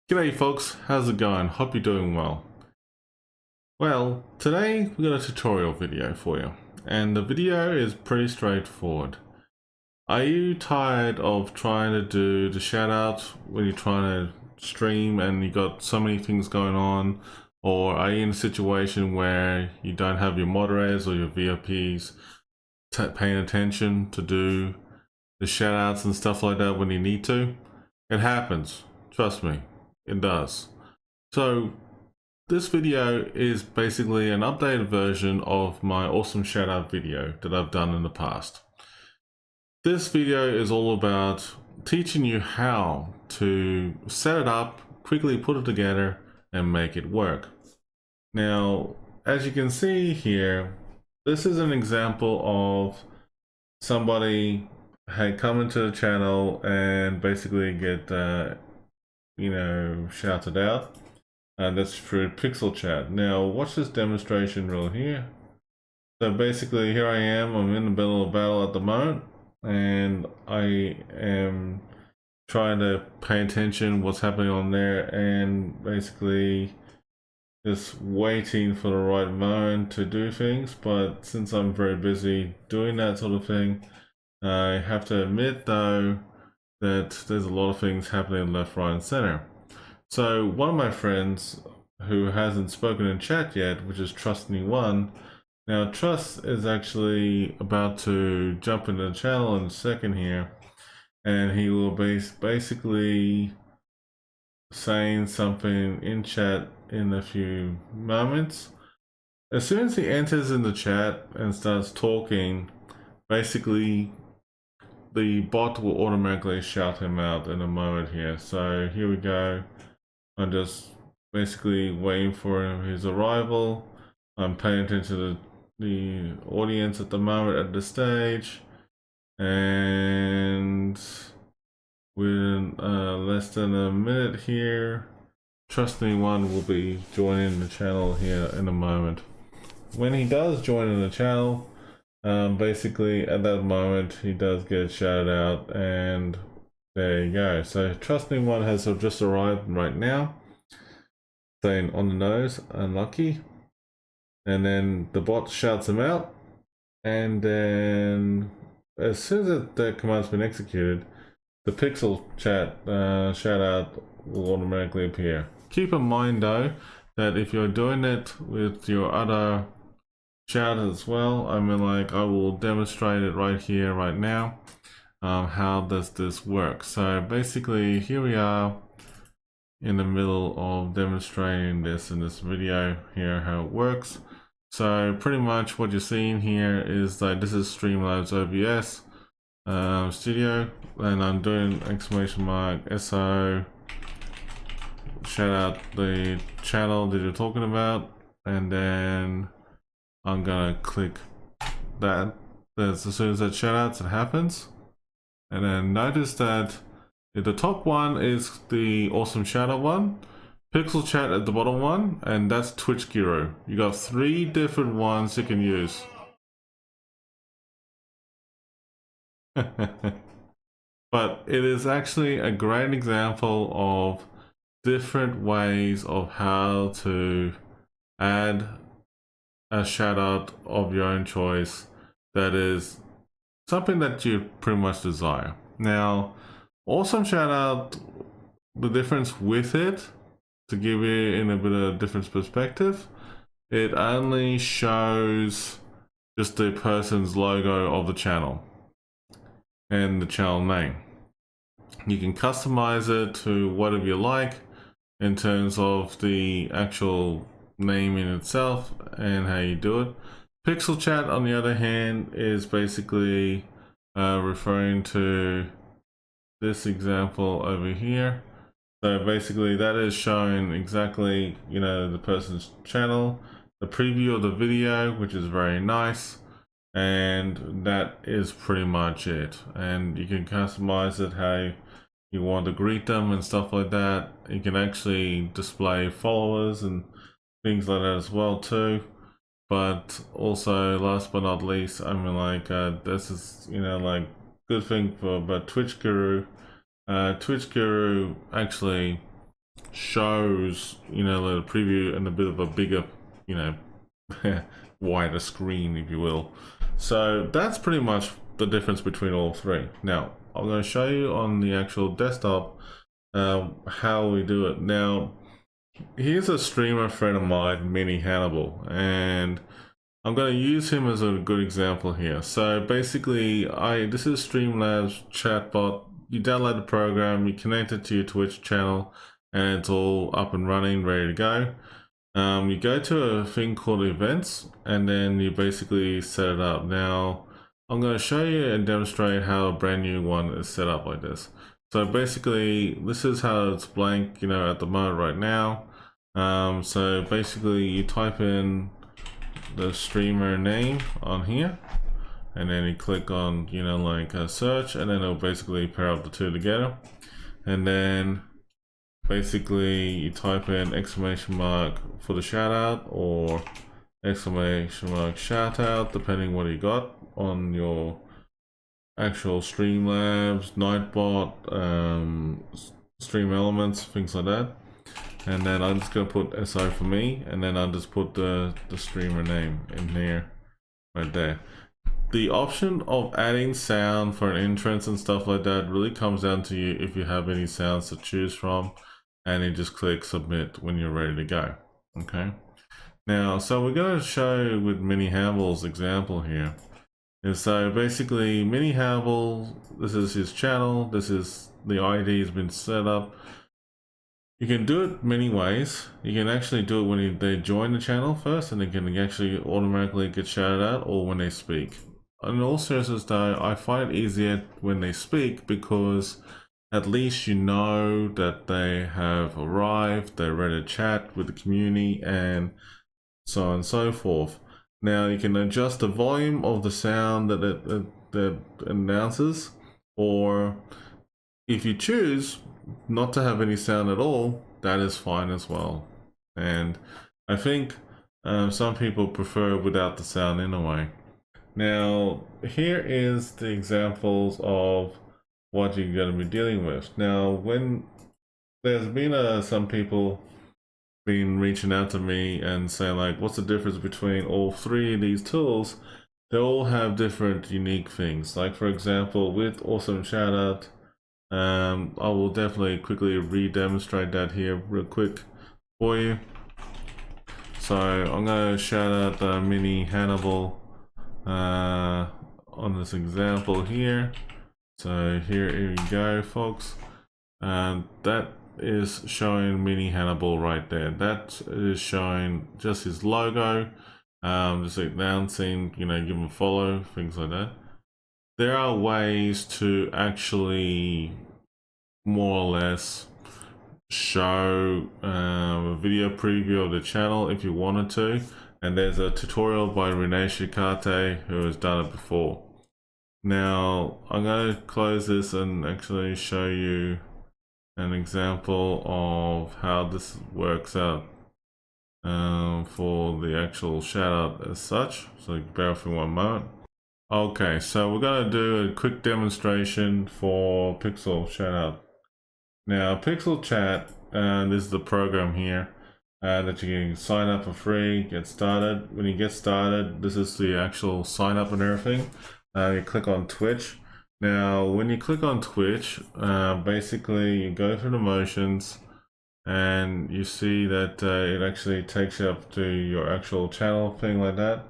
G'day folks, how's it going? Hope you're doing well. Well, today we got a tutorial video for you, and the video is pretty straightforward. Are you tired of trying to do the shoutouts when you're trying to stream and you got so many things going on? Or are you in a situation where you don't have your moderators or your VIPs paying attention to do the shoutouts and stuff like that when you need to? It happens, trust me. It does. So this video is basically an updated version of my awesome shoutout video that I've done in the past. This video is all about teaching you how to set it up, quickly put it together, and make it work. Now, as you can see here, this is an example of somebody had come into the channel and basically get shouted out, and that's through Pixel Chat. Now watch this demonstration reel here. So basically here I am, I'm in the middle of battle at the moment, and I am trying to pay attention what's happening on there, and basically just waiting for the right moment to do things. But since I'm very busy doing that sort of thing, I have to admit though that there's a lot of things happening left, right, and center. So one of my friends who hasn't spoken in chat yet, which is Trust1. Now Trust is actually about to jump into the channel in a second here, and he will be basically saying something in chat in a few moments. As soon as he enters in the chat and starts talking, basically the bot will automatically shout him out in a moment here. So here we go. I'm just basically waiting for his arrival. I'm paying attention to the audience at the moment at the stage. And within less than a minute here, Trust1 will be joining the channel here in a moment. When he does join in the channel, basically at that moment he does get shouted out, and there you go. So Trust1 has just arrived right now, saying on the nose, unlucky, and then the bot shouts him out, and then as soon as that command's been executed, the Pixel Chat shoutout will automatically appear. Keep in mind though that if you're doing it with your other shout as well, I mean, like, I will demonstrate it right here right now. How does this work? So basically here we are in the middle of demonstrating this in this video here, how it works. So pretty much what you're seeing here is that this is Streamlabs OBS Studio, and I'm doing exclamation mark SO shout out the channel that you're talking about, and then I'm gonna click that. As soon as that shoutouts, it happens. And then notice that the top one is the awesome shoutout one, Pixel Chat at the bottom one, and that's Twitch Guru. You got 3 different ones you can use. But it is actually a great example of different ways of how to add a shoutout of your own choice that is something that you pretty much desire. Now, awesome shoutout, the difference with it, to give you in a bit of different perspective, it only shows just the person's logo of the channel and the channel name. You can customize it to whatever you like in terms of the actual name in itself and how you do it. Pixel Chat, on the other hand, is basically referring to this example over here. So basically that is showing exactly, the person's channel, the preview of the video, which is very nice, and that is pretty much it. And you can customize it how you want to greet them and stuff like that. You can actually display followers and things like that as well too. But also, last but not least, I mean, like, this is, like, good thing for Twitch Guru. Twitch Guru actually shows, you know, the preview and a bit of a bigger, you know, wider screen, if you will. So that's pretty much the difference between all three. Now, I'm going to show you on the actual desktop how we do it. Now, here's a streamer friend of mine, Mini Hannibal, and I'm going to use him as a good example here. So basically, this is Streamlabs Chatbot. You download the program, you connect it to your Twitch channel, and it's all up and running, ready to go. You go to a thing called events, and then you basically set it up. Now, I'm going to show you and demonstrate how a brand new one is set up like this. So basically, this is how it's blank, you know, at the moment right now. So basically, you type in the streamer name on here, and then you click on, you know, like a search, and then it'll basically pair up the two together. And then basically you type in exclamation mark for the shout out or exclamation mark shout out, depending what you got on your actual Streamlabs, Nightbot, Streamelements, things like that. And then I'm just gonna put SO for me, and then I'll just put the streamer name in there, right there. The option of adding sound for an entrance and stuff like that really comes down to you if you have any sounds to choose from, and you just click submit when you're ready to go. Okay. Now, so we're going to show with Mini Hannibal's example here. And so basically, Mini Hannibal, this is his channel. This is the ID has been set up. You can do it many ways. You can actually do it when they join the channel first, and they can actually automatically get shouted out, or when they speak. In all seriousness though, I find it easier when they speak, because at least you know that they have arrived, they're ready to chat with the community, and so on and so forth. Now you can adjust the volume of the sound that it announces, or if you choose not to have any sound at all, that is fine as well. And I think some people prefer without the sound in a way. Now, here is the examples of what you're going to be dealing with. Now, when there's been some people been reaching out to me and saying like, what's the difference between all three of these tools? They all have different unique things. Like for example, with Awesome Shoutout, I will definitely quickly re-demonstrate that here real quick for you. So I'm going to shout out the Mini Hannibal on this example here. So here you go, folks. That is showing Mini Hannibal right there. That is showing just his logo, just announcing, you know, give him a follow, things like that. There are ways to actually more or less show a video preview of the channel if you wanted to, and there's a tutorial by Renee Shikate who has done it before. Now I'm going to close this and actually show you an example of how this works out for the actual shout out as such. So bear with me one moment. Okay, so we're going to do a quick demonstration for Pixel Shoutout. Now, Pixel Chat, this is the program here that you can sign up for free, get started. When you get started, this is the actual sign up and everything. You click on Twitch. Now, when you click on Twitch, basically you go through the motions and you see that it actually takes you up to your actual channel, thing like that.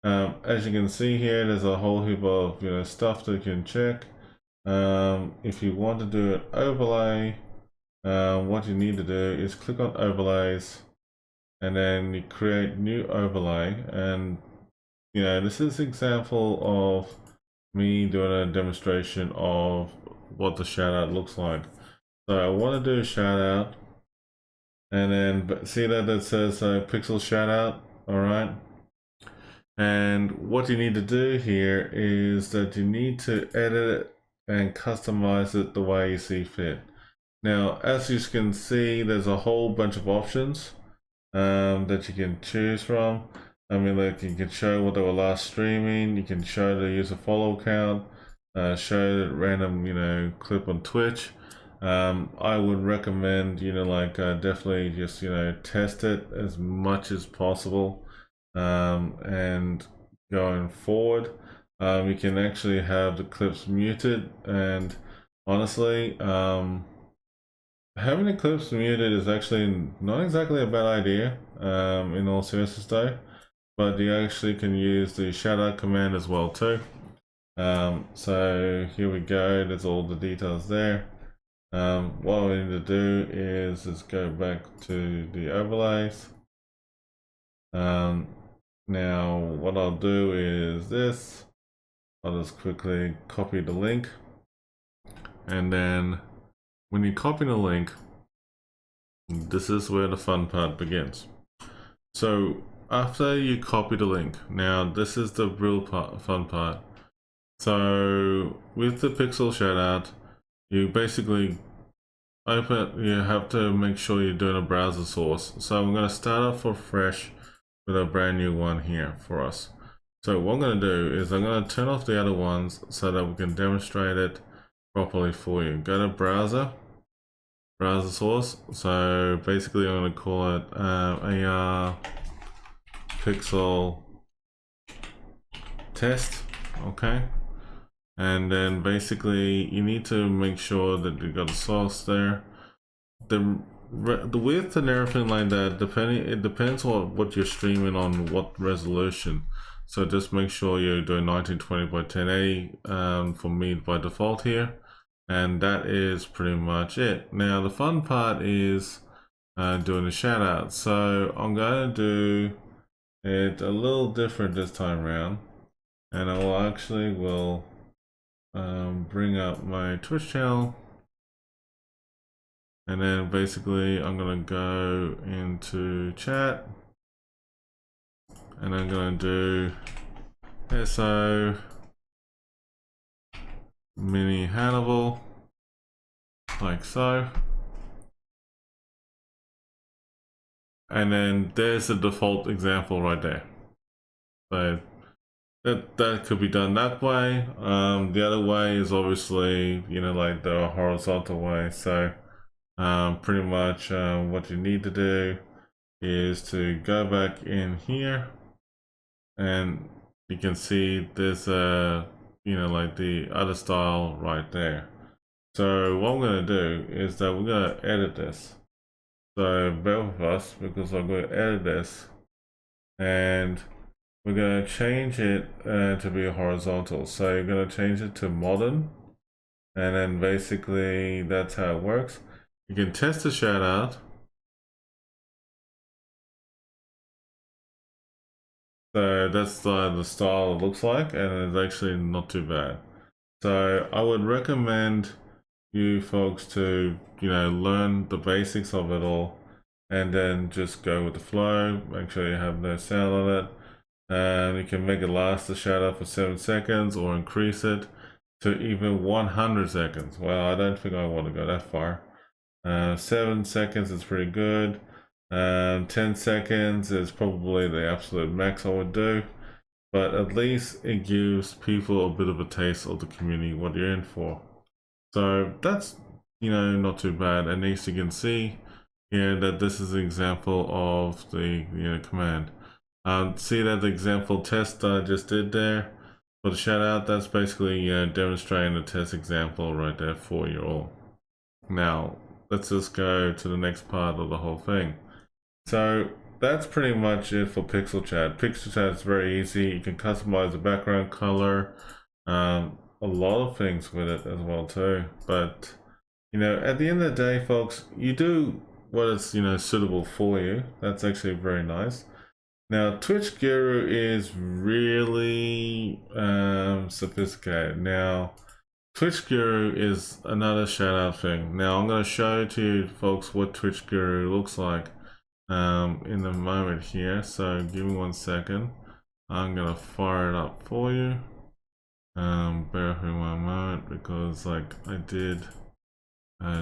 As you can see here, there's a whole heap of stuff that you can check. If you want to do an overlay, what you need to do is click on overlays, and then you create new overlay. And this is an example of me doing a demonstration of what the shout out looks like. So I want to do a shout out, and then see that it says Pixel shout out. All right. And what you need to do here is that you need to edit it and customize it the way you see fit. Now, as you can see, there's a whole bunch of options that you can choose from. I mean, like you can show what they were last streaming, you can show the user follow count, show the random, clip on Twitch. I would recommend, definitely just, test it as much as possible. And going forward, you can actually have the clips muted, and honestly, having the clips muted is actually not exactly a bad idea, in all seriousness though, but you actually can use the shoutout command as well too. So here we go, there's all the details there. What we need to do is just go back to the overlays. Now what I'll do is this. I'll just quickly copy the link, and then when you copy the link, this is where the fun part begins. So after you copy the link, now this is the real fun part. So with the pixel shoutout, you basically you have to make sure you're doing a browser source. So I'm going to start off for fresh with a brand new one here for us. So what I'm going to do is I'm going to turn off the other ones so that we can demonstrate it properly for you. Go to browser source. So basically I'm going to call it AR pixel test. Okay. And then basically you need to make sure that you got a source there. The width and everything like that, it depends on what you're streaming on, what resolution. So just make sure you're doing 1920 by 1080 for me by default here. And that is pretty much it. Now the fun part is doing the shout out. So I'm going to do it a little different this time around. And I will bring up my Twitch channel, and then basically I'm gonna go into chat, and I'm gonna do SO mini Hannibal like so, and then there's the default example right there. So that could be done that way. The other way is obviously, like the horizontal way. So pretty much what you need to do is to go back in here, and you can see there's like the other style right there. So what I'm going to do is that we're going to edit this. So bear with us, because I'm going to edit this, and we're going to change it to be horizontal. So you're going to change it to modern, and then basically that's how it works. You can test the shout out. So that's the style it looks like, and it's actually not too bad. So I would recommend you folks to, learn the basics of it all, and then just go with the flow. Make sure you have no sound on it. You can make it last the shout out for 7 seconds, or increase it to even 100 seconds. Well, I don't think I want to go that far. 7 seconds is pretty good. 10 seconds is probably the absolute max I would do, but at least it gives people a bit of a taste of the community, what you're in for. So that's, not too bad. And as you can see here, that this is an example of the command. See that the example test that I just did there for the shout out, that's basically demonstrating the test example right there for you all. Now let's just go to the next part of the whole thing. So that's pretty much it for Pixel Chat. Pixel Chat is very easy. You can customize the background color, a lot of things with it as well too. But at the end of the day, folks, you do what is suitable for you. That's actually very nice. Now Twitch Guru is really sophisticated. Now Twitch Guru is another shout out thing. Now I'm going to show to you folks what Twitch Guru looks like in a moment here. So give me 1 second. I'm going to fire it up for you. Bear with me 1 moment, because I did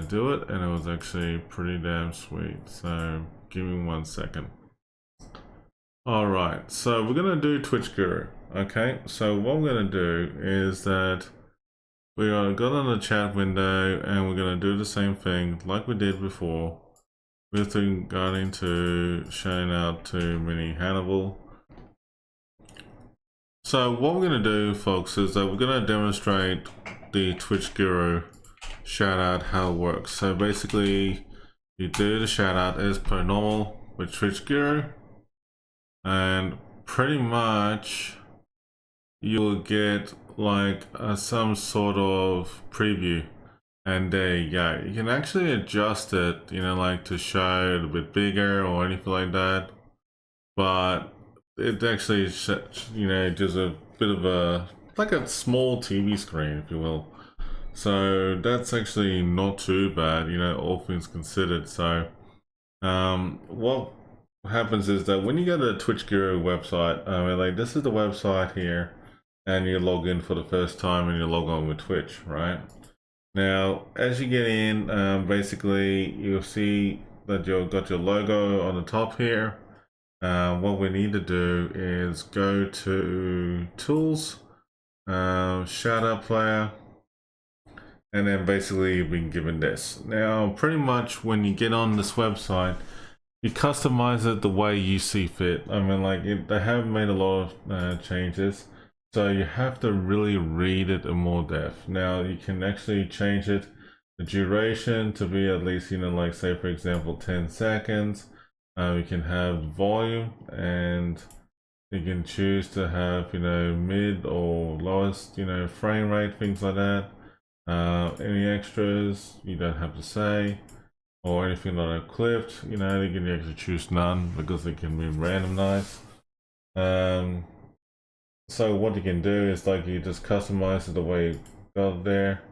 do it, and it was actually pretty damn sweet. So give me 1 second. Alright, so we're going to do Twitch Guru. Okay, so what I'm going to do is that we're going to go on the chat window and we're going to do the same thing like we did before with regarding to shouting out to Mini Hannibal. So what we're going to do, folks, is that we're going to demonstrate the Twitch Guru shoutout, how it works. So basically, you do the shoutout as per normal with Twitch Guru, and pretty much you'll get like some sort of preview, and there you go. You can actually adjust it, you know, like to show it a bit bigger or anything like that, but it actually, you know, just a bit of a, like a small TV screen, if you will. So that's actually not too bad, you know, all things considered. So what happens is that when you go to the Twitch Guru website, like this is the website here, and you log in for the first time and you log on with Twitch, right? Now, as you get in, basically you'll see that you've got your logo on the top here. What we need to do is go to Tools, Shoutout Player, and then basically you've been given this. Now, pretty much when you get on this website, you customize it the way you see fit. I mean, like they have made a lot of changes, so you have to really read it in more depth. Now, you can actually change it, the duration to be at least, you know, like say for example 10 seconds. You can have volume, and you can choose to have, you know, mid or lowest, you know, frame rate, things like that. Any extras you don't have to say, or anything like that clipped, you know, you can actually choose none because they can be randomized. So what you can do is like you just customize it the way you got it there.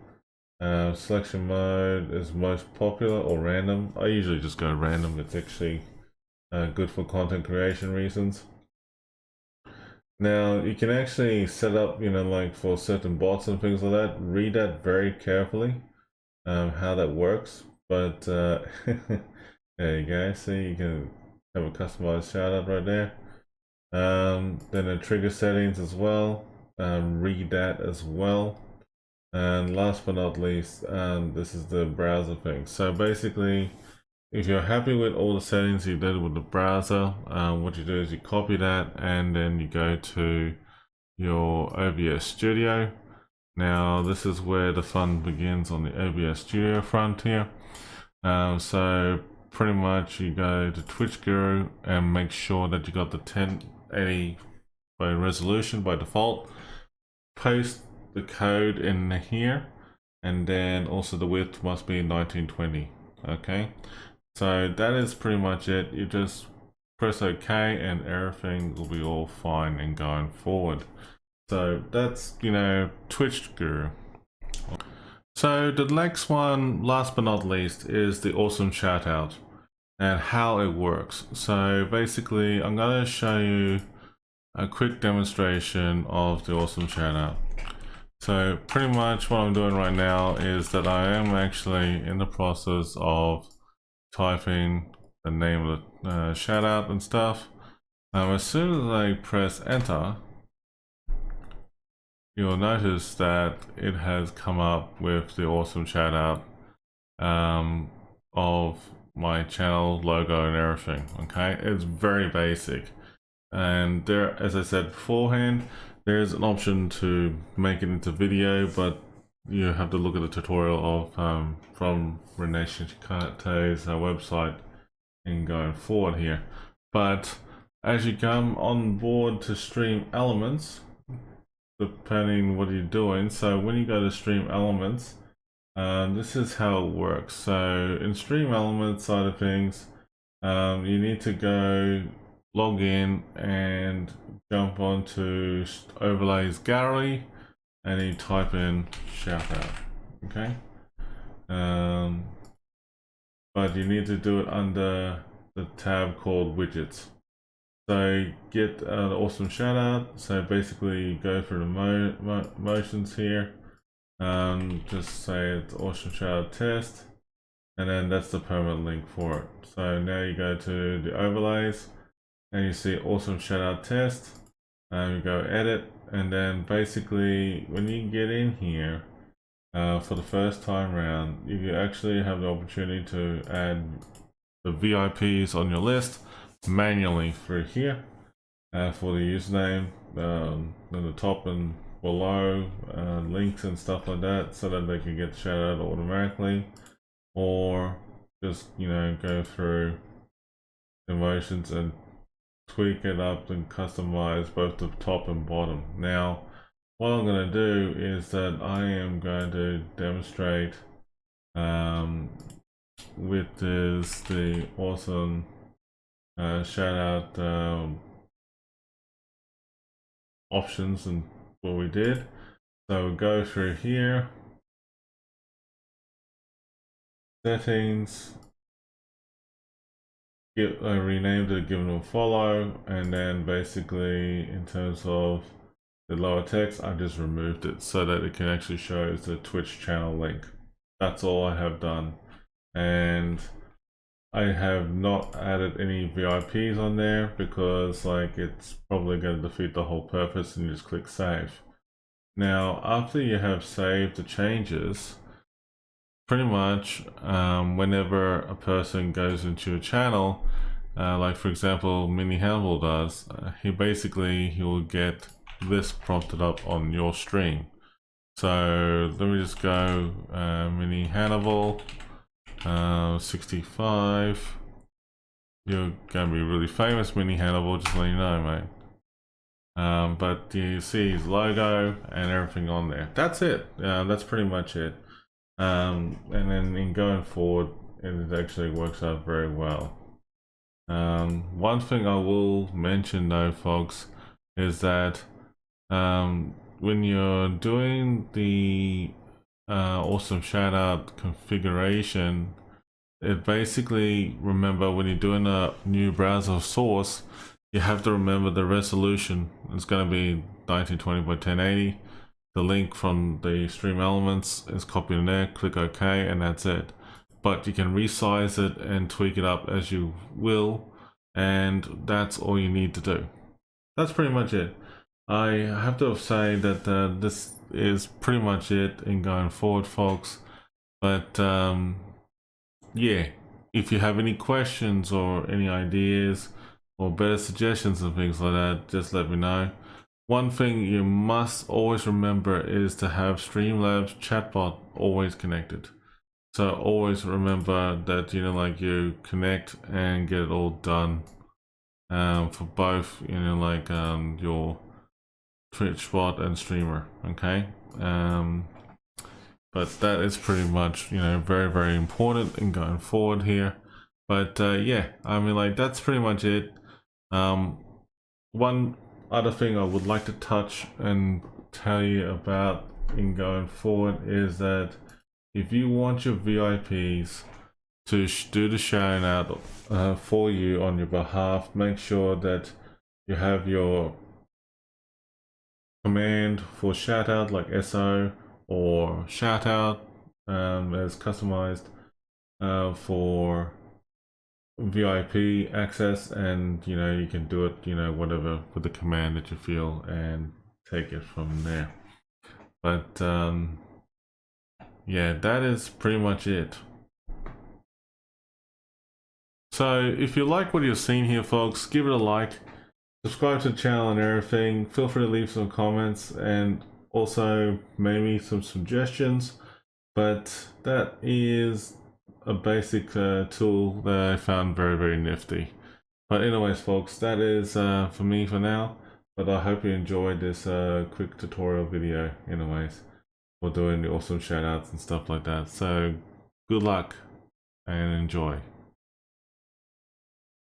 Selection mode is most popular or random. I usually just go random. It's actually good for content creation reasons. Now you can actually set up, you know, like for certain bots and things like that. Read that very carefully, how that works. But there you go. See, you can have a customized shoutout right there. Then the trigger settings as well. Read that as well. And last but not least, this is the browser thing. So basically, if you're happy with all the settings you did with the browser, what you do is you copy that and then you go to your OBS Studio. Now this is where the fun begins on the OBS Studio front here. So pretty much you go to Twitch Guru and make sure that you got the 1080 by resolution by default. Paste the code in here, and then also the width must be 1920. Okay. So that is pretty much it. You just press OK and everything will be all fine and going forward. So that's, you know, Twitch Guru. So the next one, last but not least, is the Awesome Shoutout and how it works. So basically, I'm going to show you a quick demonstration of the Awesome Shoutout. So pretty much what I'm doing right now is that I am actually in the process of typing the name of the shoutout and stuff. As soon as I press enter, you'll notice that it has come up with the awesome shoutout of my channel logo and everything. Okay, it's very basic, and there, as I said beforehand, there's an option to make it into video, but you have to look at the tutorial of from Revan Shikata's website and going forward here. But as you come on board to Streamelements, depending what you're doing, so when you go to Streamelements, this is how it works. So in Streamelements side of things, you need to go log in and jump onto Overlays Gallery, and you type in shoutout. Okay, but you need to do it under the tab called widgets. So get the awesome shoutout. So basically you go through the motions here, just say it's awesome shoutout test, and then that's the permanent link for it. So now you go to the overlays and you see awesome shoutout test, and you go edit, and then basically when you get in here, for the first time round, you actually have the opportunity to add the VIPs on your list manually through here for the username, in the top and below, links and stuff like that, so that they can get shout out automatically, or just, you know, go through emotions and tweak it up and customize both the top and bottom. Now, what I'm going to do is that I am going to demonstrate with the awesome shout out options and what we did. So we'll go through here, settings, I renamed it, given a follow, and then basically in terms of the lower text, I just removed it so that it can actually show the Twitch channel link. That's all I have done, and I have not added any VIPs on there because like it's probably going to defeat the whole purpose, and you just click save. Now after you have saved the changes, pretty much whenever a person goes into your channel, like for example Mini Hannibal does, he will get this prompted up on your stream. So let me just go Mini Hannibal 65. You're gonna be really famous, Mini Hannibal, just let you know, mate. But you see his logo and everything on there. That's it. That's pretty much it. And then in going forward, it actually works out very well. One thing I will mention though, folks, is that when you're doing the awesome shoutout configuration, it basically, remember when you're doing a new browser source, you have to remember the resolution. It's going to be 1920 by 1080. The link from the Streamelements is copied in there, click OK, and that's it. But you can resize it and tweak it up as you will, and that's all you need to do. That's pretty much it. I have to say that this is pretty much it in going forward, folks. But yeah, if you have any questions or any ideas or better suggestions and things like that, just let me know. One thing you must always remember is to have Streamlabs Chatbot always connected. So always remember that, you know, like you connect and get it all done for both, you know, like your Twitch bot and streamer. Okay. But that is pretty much, you know, very, very important in going forward here. But yeah, I mean, like that's pretty much it. One other thing I would like to touch and tell you about in going forward is that if you want your VIPs to do the shout out for you on your behalf, make sure that you have your command for shout out like SO or shout out as customized for VIP access, and you know you can do it, you know, whatever with the command that you feel and take it from there. But yeah, that is pretty much it. So if you like what you've seen here, folks, give it a like, subscribe to the channel and everything. Feel free to leave some comments and also maybe some suggestions. But that is a basic tool that I found very, very nifty. But anyways, folks, that is for me for now. But I hope you enjoyed this quick tutorial video anyways, for doing the awesome shoutouts and stuff like that. So good luck and enjoy.